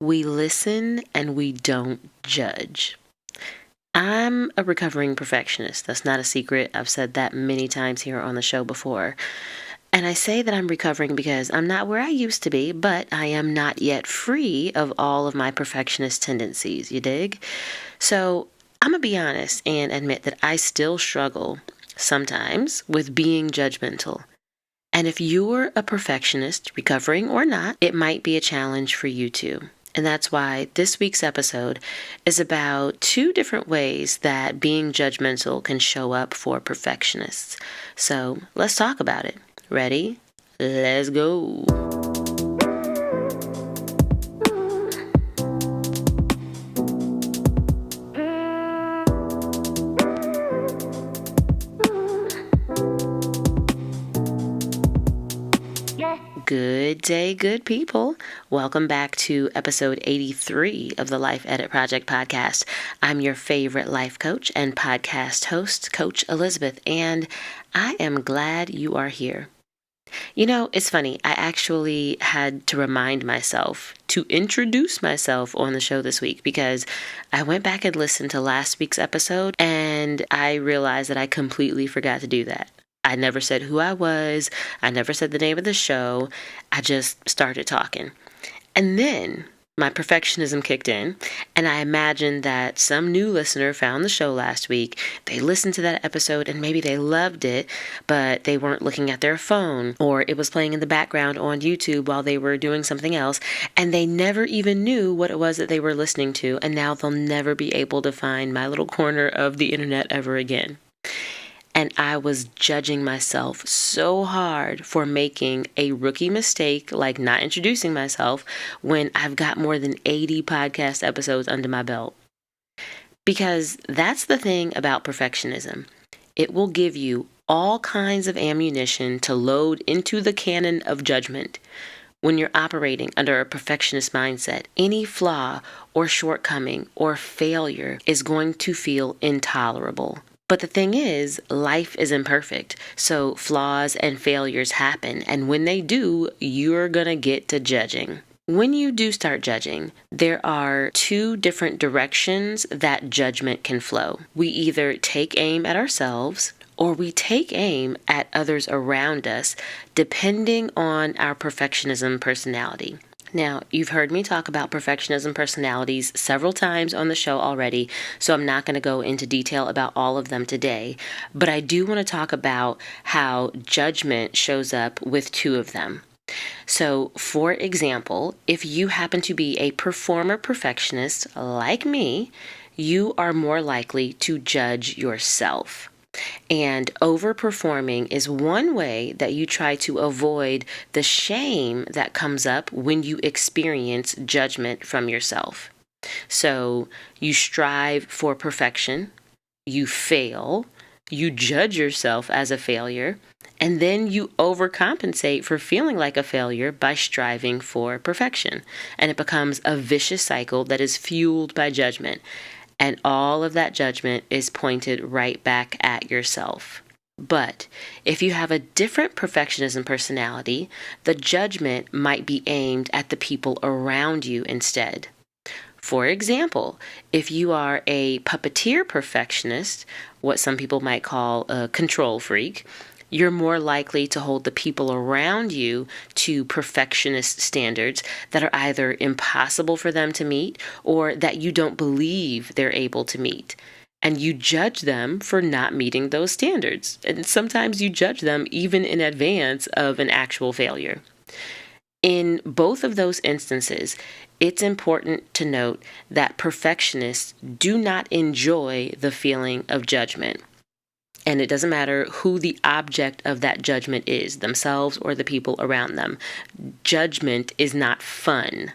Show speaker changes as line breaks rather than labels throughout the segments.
We listen and we don't judge. I'm a recovering perfectionist. That's not a secret. I've said that many times here on the show before. And I say that I'm recovering because I'm not where I used to be, but I am not yet free of all of my perfectionist tendencies, you dig? So I'm going to be honest and admit that I still struggle sometimes with being judgmental. And if you're a perfectionist, recovering or not, it might be a challenge for you too. And that's why this week's episode is about 2 different ways that being judgmental can show up for perfectionists. So let's talk about it. Ready? Let's go. Good day, good people. Welcome back to episode 83 of the Life Edit Project podcast. I'm your favorite life coach and podcast host, Coach Elizabeth, and I am glad you are here. You know, it's funny. I actually had to remind myself to introduce myself on the show this week because I went back and listened to last week's episode and I realized that I completely forgot to do that. I never said who I was. I never said the name of the show. I just started talking. And then my perfectionism kicked in, and I imagined that some new listener found the show last week. They listened to that episode and maybe they loved it, but they weren't looking at their phone, or it was playing in the background on YouTube while they were doing something else, and they never even knew what it was that they were listening to, and now they'll never be able to find my little corner of the internet ever again. And I was judging myself so hard for making a rookie mistake, like not introducing myself, when I've got more than 80 podcast episodes under my belt. Because that's the thing about perfectionism. It will give you all kinds of ammunition to load into the cannon of judgment. When you're operating under a perfectionist mindset, any flaw or shortcoming or failure is going to feel intolerable. But the thing is, life is imperfect, so flaws and failures happen, and when they do, you're gonna get to judging. When you do start judging, there are 2 different directions that judgment can flow. We either take aim at ourselves, or we take aim at others around us, depending on our perfectionism personality. Now, you've heard me talk about perfectionism personalities several times on the show already, so I'm not going to go into detail about all of them today, but I do want to talk about how judgment shows up with 2 of them. So, for example, if you happen to be a performer perfectionist like me, you are more likely to judge yourself. And overperforming is one way that you try to avoid the shame that comes up when you experience judgment from yourself. So you strive for perfection, you fail, you judge yourself as a failure, and then you overcompensate for feeling like a failure by striving for perfection. And it becomes a vicious cycle that is fueled by judgment. And all of that judgment is pointed right back at yourself. But if you have a different perfectionism personality, the judgment might be aimed at the people around you instead. For example, if you are a puppeteer perfectionist, what some people might call a control freak, you're more likely to hold the people around you to perfectionist standards that are either impossible for them to meet or that you don't believe they're able to meet. And you judge them for not meeting those standards. And sometimes you judge them even in advance of an actual failure. In both of those instances, it's important to note that perfectionists do not enjoy the feeling of judgment. And it doesn't matter who the object of that judgment is, themselves or the people around them. Judgment is not fun.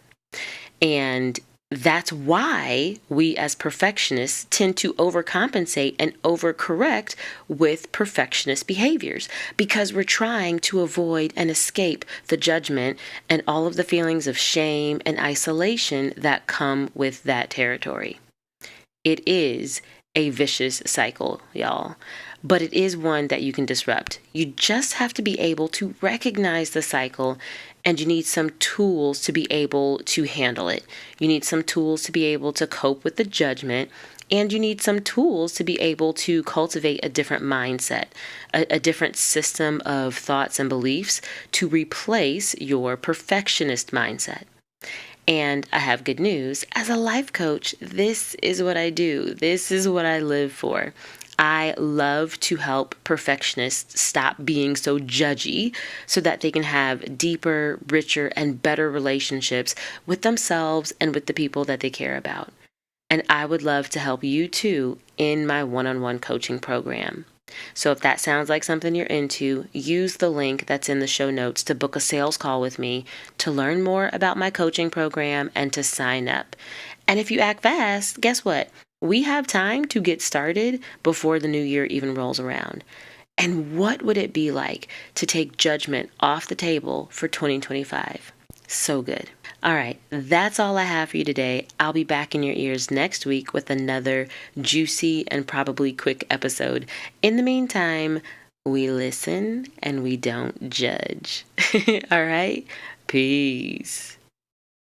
And that's why we as perfectionists tend to overcompensate and overcorrect with perfectionist behaviors, because we're trying to avoid and escape the judgment and all of the feelings of shame and isolation that come with that territory. It is a vicious cycle, y'all. But it is one that you can disrupt. You just have to be able to recognize the cycle And you need some tools to be able to handle it. You need some tools to be able to cope with the judgment. And you need some tools to be able to cultivate a different mindset, a different system of thoughts and beliefs to replace your perfectionist mindset. And I have good news. As a life coach, this is what I do. This is what I live for. I love to help perfectionists stop being so judgy so that they can have deeper, richer, and better relationships with themselves and with the people that they care about. And I would love to help you too in my one-on-one coaching program. So if that sounds like something you're into, use the link that's in the show notes to book a sales call with me to learn more about my coaching program and to sign up. And if you act fast, guess what? We have time to get started before the new year even rolls around. And what would it be like to take judgment off the table for 2025? So good. All right, that's all I have for you today. I'll be back in your ears next week with another juicy and probably quick episode. In the meantime, we listen and we don't judge. All right, peace.